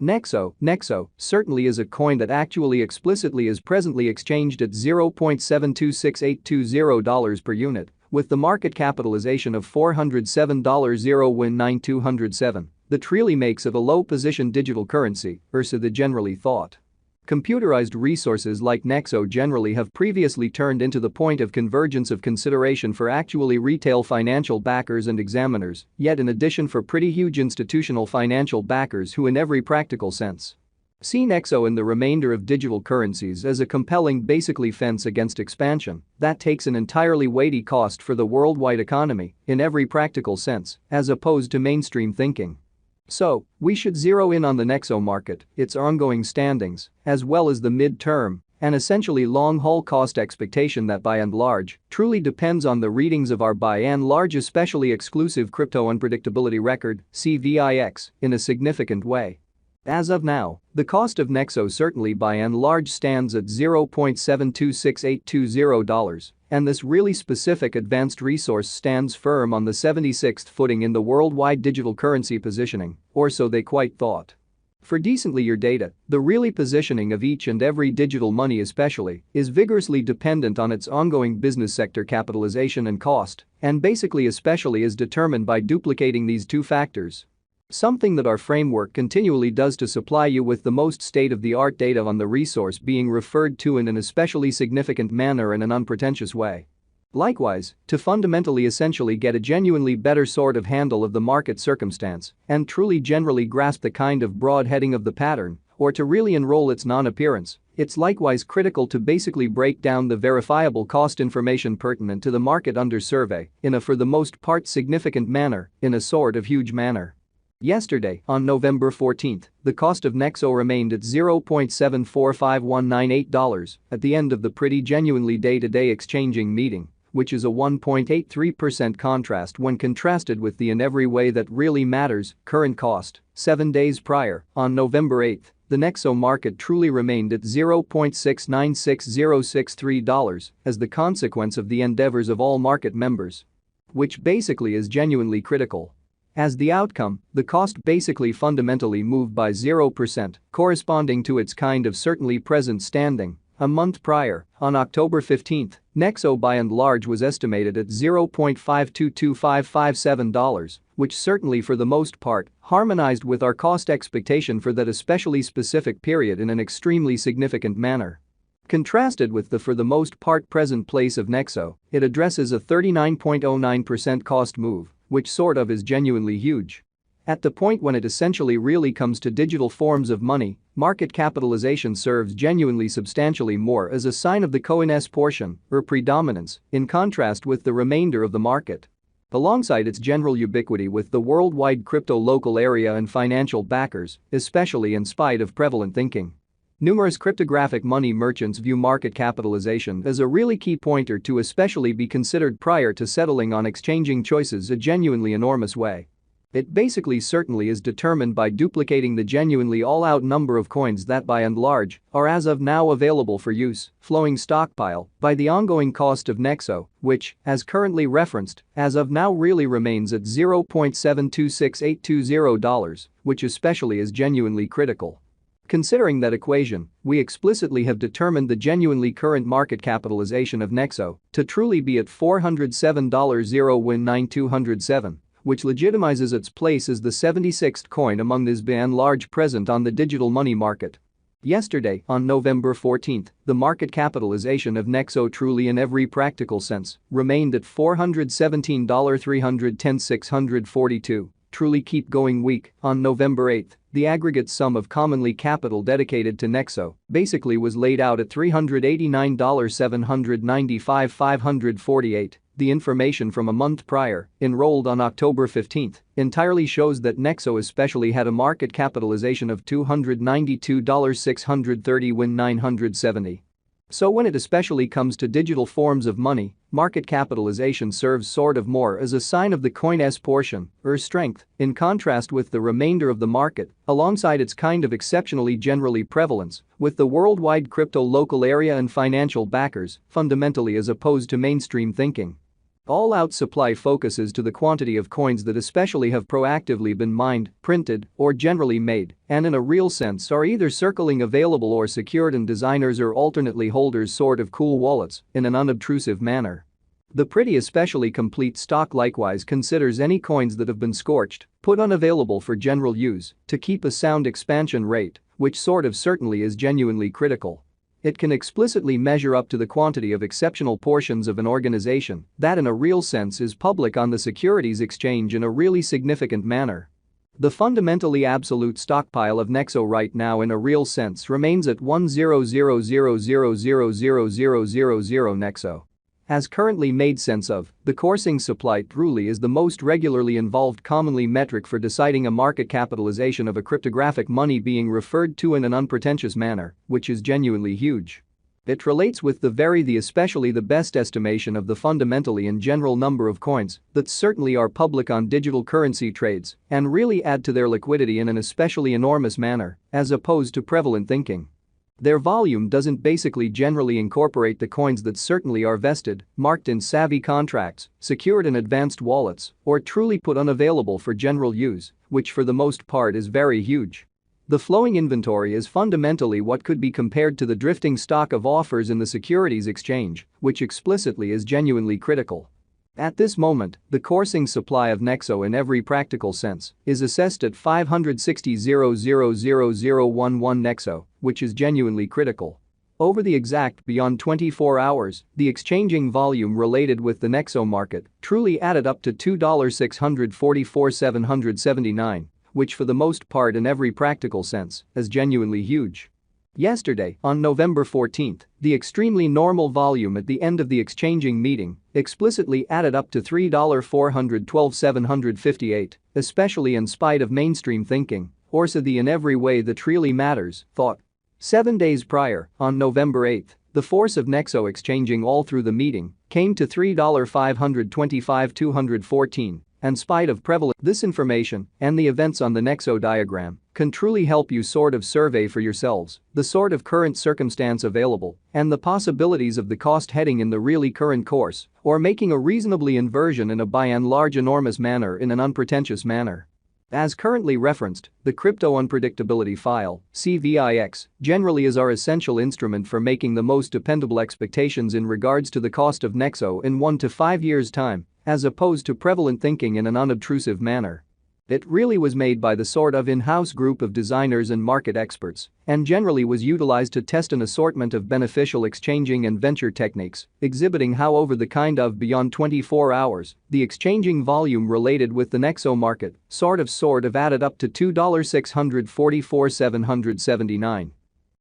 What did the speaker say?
Nexo certainly is a coin that actually explicitly is presently exchanged at $0.726820 per unit, with the market capitalization of $407.019,207. That really makes it a low-position digital currency, so the generally thought. Computerized resources like Nexo generally have previously turned into the point of convergence of consideration for actually retail financial backers and examiners, yet in addition for pretty huge institutional financial backers who in every practical sense see Nexo and the remainder of digital currencies as a compelling basically fence against expansion that takes an entirely weighty cost for the worldwide economy in every practical sense, as opposed to mainstream thinking. So, we should zero in on the Nexo market, its ongoing standings, as well as the mid-term and essentially long-haul cost expectation that by and large truly depends on the readings of our by and large especially exclusive crypto unpredictability record, CVIX, in a significant way. As of now, the cost of Nexo certainly by and large stands at $0.726820, and this really specific advanced resource stands firm on the 76th footing in the worldwide digital currency positioning, or so they quite thought. For decently your data, the really positioning of each and every digital money especially is vigorously dependent on its ongoing business sector capitalization and cost, and basically especially is determined by duplicating these two factors. Something that our framework continually does to supply you with the most state-of-the-art data on the resource being referred to in an especially significant manner in an unpretentious way. Likewise, to fundamentally essentially get a genuinely better sort of handle of the market circumstance and truly generally grasp the kind of broad heading of the pattern, or to really enroll its non-appearance, it's likewise critical to basically break down the verifiable cost information pertinent to the market under survey in a for the most part significant manner, in a sort of huge manner. Yesterday, on November 14, the cost of Nexo remained at $0.745198 at the end of the pretty genuinely day-to-day exchanging meeting, which is a 1.83% contrast when contrasted with the in every way that really matters current cost. 7 days prior, on November 8, the Nexo market truly remained at $0.696063 as the consequence of the endeavors of all market members. Which basically is genuinely critical. As the outcome, the cost basically fundamentally moved by 0%, corresponding to its kind of certainly present standing. A month prior, on October 15, Nexo by and large was estimated at $0.522557, which certainly for the most part harmonized with our cost expectation for that especially specific period in an extremely significant manner. Contrasted with the for the most part present place of Nexo, it addresses a 39.09% cost move, which sort of is genuinely huge. At the point when it essentially really comes to digital forms of money, market capitalization serves genuinely substantially more as a sign of the coin's portion, or predominance, in contrast with the remainder of the market. Alongside its general ubiquity with the worldwide crypto local area and financial backers, especially in spite of prevalent thinking. Numerous cryptographic money merchants view market capitalization as a really key pointer to especially be considered prior to settling on exchanging choices a genuinely enormous way. It basically certainly is determined by duplicating the genuinely all-out number of coins that by and large are as of now available for use, flowing stockpile, by the ongoing cost of Nexo, which, as currently referenced, as of now really remains at $0.726820, which especially is genuinely critical. Considering that equation, we explicitly have determined the genuinely current market capitalization of Nexo to truly be at $407.019,207, which legitimizes its place as the 76th coin among these by and large present on the digital money market. Yesterday, on November 14, the market capitalization of Nexo truly in every practical sense remained at $417,310,642. Truly keep going week. On November 8, the aggregate sum of commonly capital dedicated to Nexo basically was laid out at $389,795,548. The information from a month prior, enrolled on October 15, entirely shows that Nexo especially had a market capitalization of $292,630,970. So when it especially comes to digital forms of money, market capitalization serves sort of more as a sign of the coin's portion, or strength, in contrast with the remainder of the market, alongside its kind of exceptionally generally prevalence, with the worldwide crypto local area and financial backers, fundamentally as opposed to mainstream thinking. All-out supply focuses to the quantity of coins that especially have proactively been mined, printed, or generally made, and in a real sense are either circling available or secured in designers' or alternately holders' sort of cool wallets in an unobtrusive manner. The pretty especially complete stock likewise considers any coins that have been scorched, put unavailable for general use, to keep a sound expansion rate, which sort of certainly is genuinely critical. It can explicitly measure up to the quantity of exceptional portions of an organization that in a real sense is public on the securities exchange in a really significant manner. The fundamentally absolute stockpile of Nexo right now in a real sense remains at 100,000,000 Nexo. As currently made sense of, the coursing supply truly is the most regularly involved commonly metric for deciding a market capitalization of a cryptographic money being referred to in an unpretentious manner, which is genuinely huge. It relates with the especially the best estimation of the fundamentally and general number of coins that certainly are public on digital currency trades and really add to their liquidity in an especially enormous manner, as opposed to prevalent thinking. Their volume doesn't basically generally incorporate the coins that certainly are vested, marked in savvy contracts, secured in advanced wallets, or truly put unavailable for general use, which for the most part is very huge. The flowing inventory is fundamentally what could be compared to the drifting stock of offers in the securities exchange, which explicitly is genuinely critical. At this moment, the coursing supply of Nexo in every practical sense is assessed at 560,000,011 Nexo, which is genuinely critical. Over the exact beyond 24 hours, the exchanging volume related with the Nexo market truly added up to $2,644,779, which for the most part in every practical sense is genuinely huge. Yesterday, on November 14, the extremely normal volume at the end of the exchanging meeting explicitly added up to $3,412,758, especially in spite of mainstream thinking, or so the in every way that really matters, thought. 7 days prior, on November 8, the force of Nexo exchanging all through the meeting came to $3,525,214. In spite of prevalent, this information and the events on the Nexo diagram can truly help you sort of survey for yourselves the sort of current circumstance available and the possibilities of the cost heading in the really current course or making a reasonably inversion in a by and large enormous manner in an unpretentious manner. As currently referenced, the crypto unpredictability file, CVIX, generally is our essential instrument for making the most dependable expectations in regards to the cost of Nexo in 1 to 5 years' time, as opposed to prevalent thinking in an unobtrusive manner. It really was made by the sort of in-house group of designers and market experts and generally was utilized to test an assortment of beneficial exchanging and venture techniques, exhibiting how over the kind of beyond 24 hours, the exchanging volume related with the Nexo market sort of added up to $2,644,779.